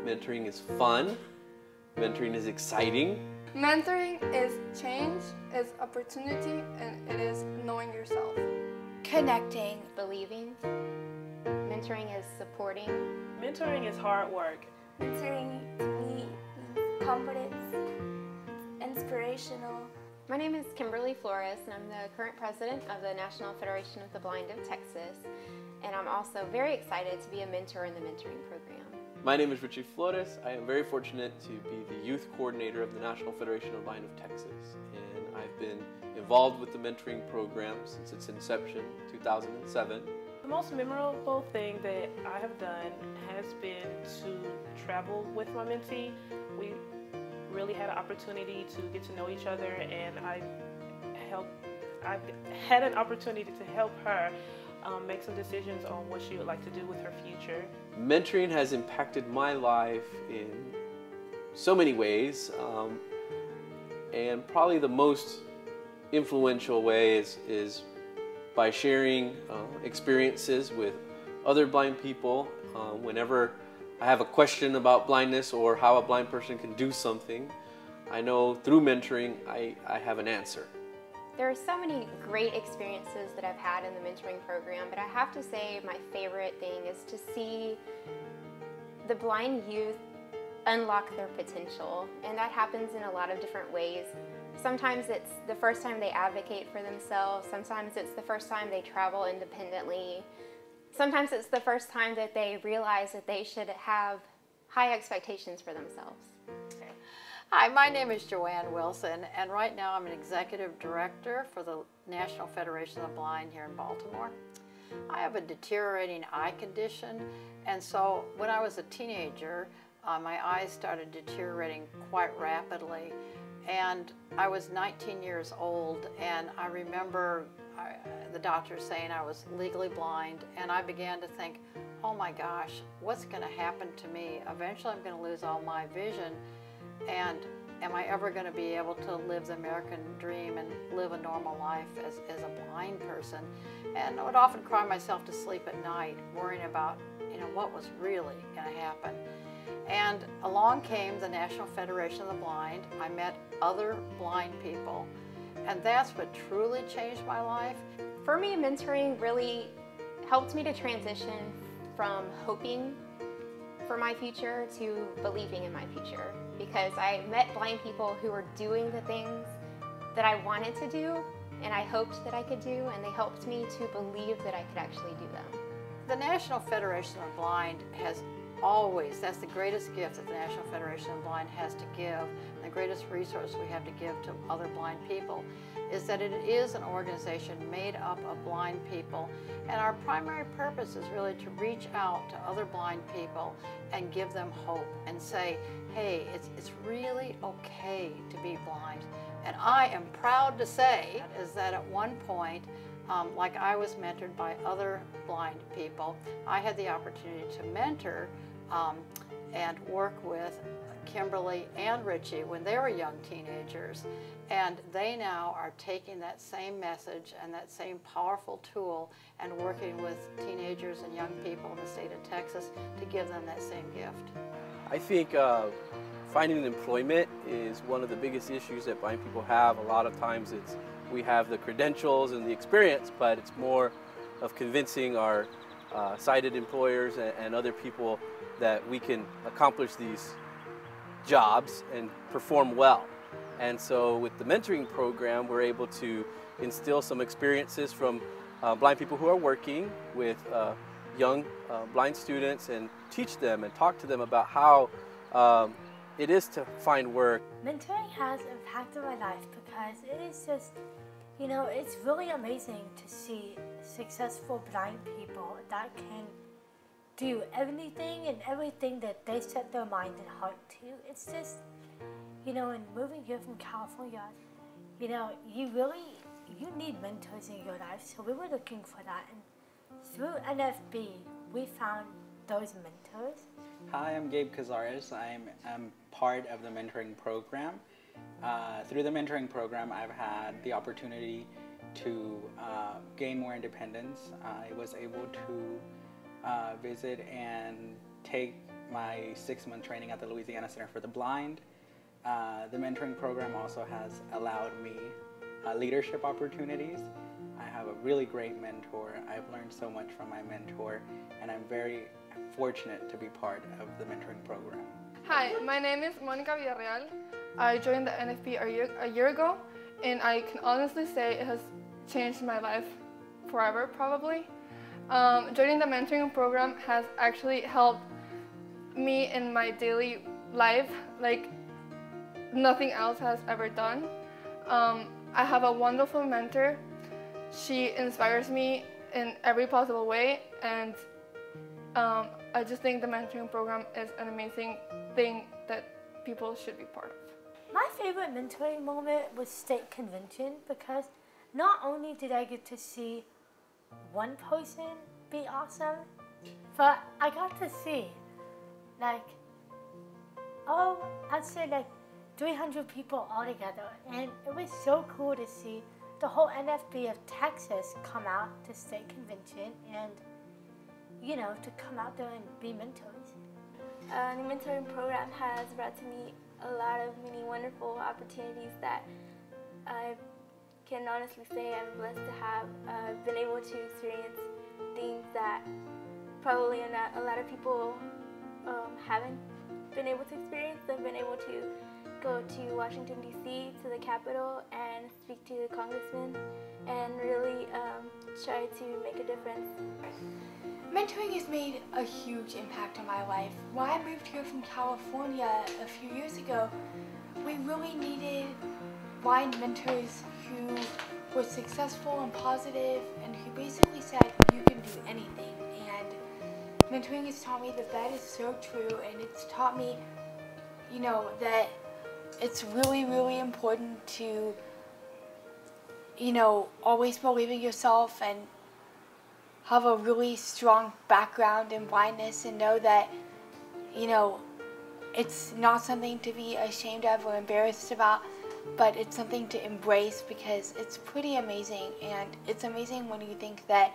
Mentoring is fun. Mentoring is exciting. Mentoring is change, is opportunity, and it is knowing yourself. Connecting. Believing. Mentoring is supporting. Mentoring is hard work. Mentoring to me means confidence, inspirational. My name is Kimberly Flores, and I'm the current president of the National Federation of the Blind of Texas. And I'm also very excited to be a mentor in the mentoring program. My name is Richie Flores. I am very fortunate to be the youth coordinator of the National Federation of the Blind of Texas. And I've been involved with the mentoring program since its inception, 2007. The most memorable thing that I have done has been to travel with my mentee. We really had an opportunity to get to know each other, and I've had an opportunity to help her make some decisions on what she would like to do with her future. Mentoring has impacted my life in so many ways, and probably the most influential way is by sharing experiences with other blind people. Whenever I have a question about blindness or how a blind person can do something, I know through mentoring I have an answer. There are so many great experiences that I've had in the mentoring program, but I have to say my favorite thing is to see the blind youth unlock their potential, and that happens in a lot of different ways. Sometimes it's the first time they advocate for themselves, sometimes it's the first time they travel independently, sometimes it's the first time that they realize that they should have high expectations for themselves. Hi, my name is Joanne Wilson, and right now I'm an executive director for the National Federation of the Blind here in Baltimore. I have a deteriorating eye condition, and so when I was a teenager, my eyes started deteriorating quite rapidly. And I was 19 years old, and I remember the doctor saying I was legally blind, and I began to think, oh my gosh, what's going to happen to me? Eventually I'm going to lose all my vision, and am I ever going to be able to live the American dream and live a normal life as a blind person? And I would often cry myself to sleep at night, worrying about, what was really going to happen. And along came the National Federation of the Blind. I met other blind people, and that's what truly changed my life. For me, mentoring really helped me to transition from hoping for my future to believing in my future, because I met blind people who were doing the things that I wanted to do and I hoped that I could do, and they helped me to believe that I could actually do them. The National Federation of the Blind has always, that's the greatest gift that the National Federation of the Blind has to give, and the greatest resource we have to give to other blind people, is that it is an organization made up of blind people, and our primary purpose is really to reach out to other blind people and give them hope and say, hey, it's really okay to be blind. And I am proud to say is that at one point, like I was mentored by other blind people, I had the opportunity to mentor and work with Kimberly and Richie when they were young teenagers, and they now are taking that same message and that same powerful tool and working with teenagers and young people in the state of Texas to give them that same gift. I think finding employment is one of the biggest issues that blind people have. A lot of times we have the credentials and the experience, but it's more of convincing our sighted employers and other people that we can accomplish these jobs and perform well. And so with the mentoring program, we're able to instill some experiences from blind people who are working with young blind students and teach them and talk to them about how it is to find work. Mentoring has impacted my life because it is just, it's really amazing to see successful blind people that can do everything that they set their mind and heart to. It's just, and moving here from California, you need mentors in your life, so we were looking for that, and through NFB, we found those mentors. Hi, I'm Gabe Cazares. I'm part of the mentoring program. Through the mentoring program, I've had the opportunity to gain more independence. I was able to visit and take my 6-month training at the Louisiana Center for the Blind. The mentoring program also has allowed me leadership opportunities. I have a really great mentor. I've learned so much from my mentor, and I'm very fortunate to be part of the mentoring program. Hi, my name is Monica Villarreal. I joined the NFB a year ago, and I can honestly say it has changed my life forever, probably. Joining the mentoring program has actually helped me in my daily life like nothing else has ever done. I have a wonderful mentor. She inspires me in every possible way, and I just think the mentoring program is an amazing thing that people should be part of. My favorite mentoring moment was state convention because not only did I get to see one person be awesome, but I got to see like, I'd say like 300 people all together, and it was so cool to see the whole NFB of Texas come out to state convention and, you know, to come out there and be mentors. The mentoring program has brought to me a lot of many wonderful opportunities that I can honestly say I'm blessed to have been able to experience things that probably not a lot of people haven't been able to experience. I've been able to go to Washington, D.C., to the Capitol, and speak to the congressman and really try to make a difference. Mentoring has made a huge impact on my life. When I moved here from California a few years ago, we really needed blind mentors who were successful and positive and who basically said, you can do anything. And mentoring has taught me that is so true, and it's taught me, you know, that it's really, really important to, you know, always believe in yourself and have a really strong background in blindness and know that, you know, it's not something to be ashamed of or embarrassed about, but it's something to embrace because it's pretty amazing. And it's amazing when you think that,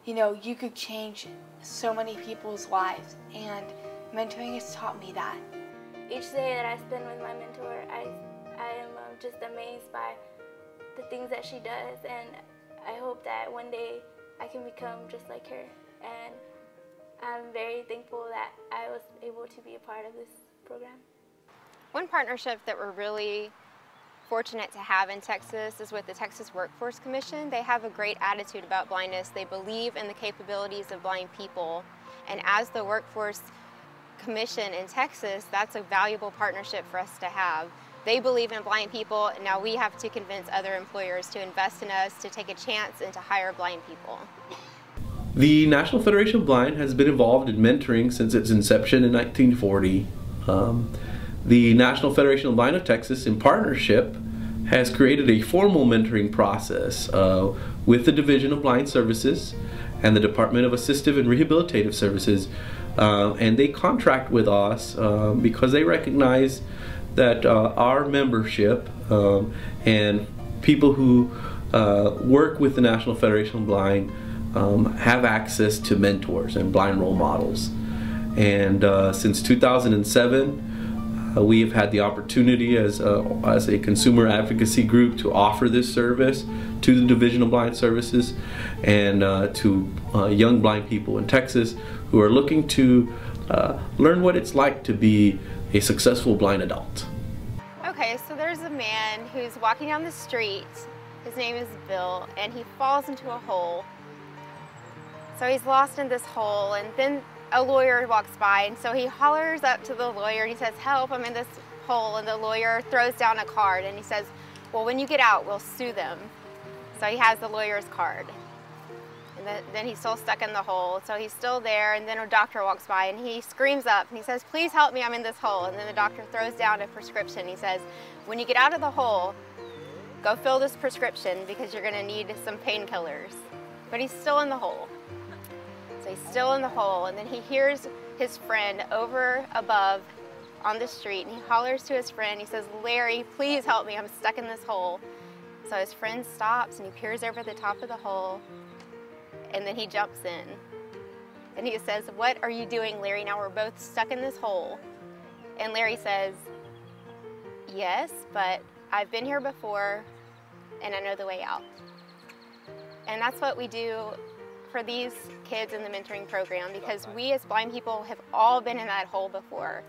you know, you could change so many people's lives, and mentoring has taught me that. Each day that I spend with my mentor, I am just amazed by the things that she does, and I hope that one day I can become just like her. And I'm very thankful that I was able to be a part of this program. One partnership that we're really fortunate to have in Texas is with the Texas Workforce Commission. They have a great attitude about blindness. They believe in the capabilities of blind people. And as the Workforce Commission in Texas, that's a valuable partnership for us to have. They believe in blind people, and now we have to convince other employers to invest in us, to take a chance, and to hire blind people. The National Federation of Blind has been involved in mentoring since its inception in 1940. The National Federation of Blind of Texas, in partnership, has created a formal mentoring process with the Division of Blind Services and the Department of Assistive and Rehabilitative Services, and they contract with us because they recognize that our membership and people who work with the National Federation of Blind have access to mentors and blind role models. And since 2007, we have had the opportunity as a consumer advocacy group to offer this service to the Division of Blind Services and to young blind people in Texas who are looking to learn what it's like to be a successful blind adult. Okay, so there's a man who's walking down the street. His name is Bill, and he falls into a hole. So he's lost in this hole, and then a lawyer walks by, and so he hollers up to the lawyer and he says, help, I'm in this hole, and the lawyer throws down a card and he says, well, when you get out, we'll sue them. So he has the lawyer's card. And then he's still stuck in the hole, so he's still there, and then a doctor walks by and he screams up and he says, please help me, I'm in this hole. And then the doctor throws down a prescription. He says, when you get out of the hole, go fill this prescription because you're gonna need some painkillers. But he's still in the hole. So he's still in the hole, and then he hears his friend over above on the street, and he hollers to his friend. He says, Larry, please help me, I'm stuck in this hole. So his friend stops and he peers over the top of the hole, and then he jumps in. And he says, "What are you doing, Larry? Now we're both stuck in this hole." And Larry says, "Yes, but I've been here before and I know the way out." And that's what we do for these kids in the mentoring program, because we as blind people have all been in that hole before,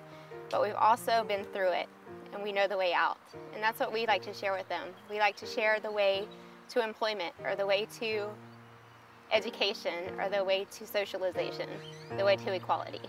but we've also been through it and we know the way out. And that's what we like to share with them. We like to share the way to employment, or the way to education, or the way to socialization, the way to equality.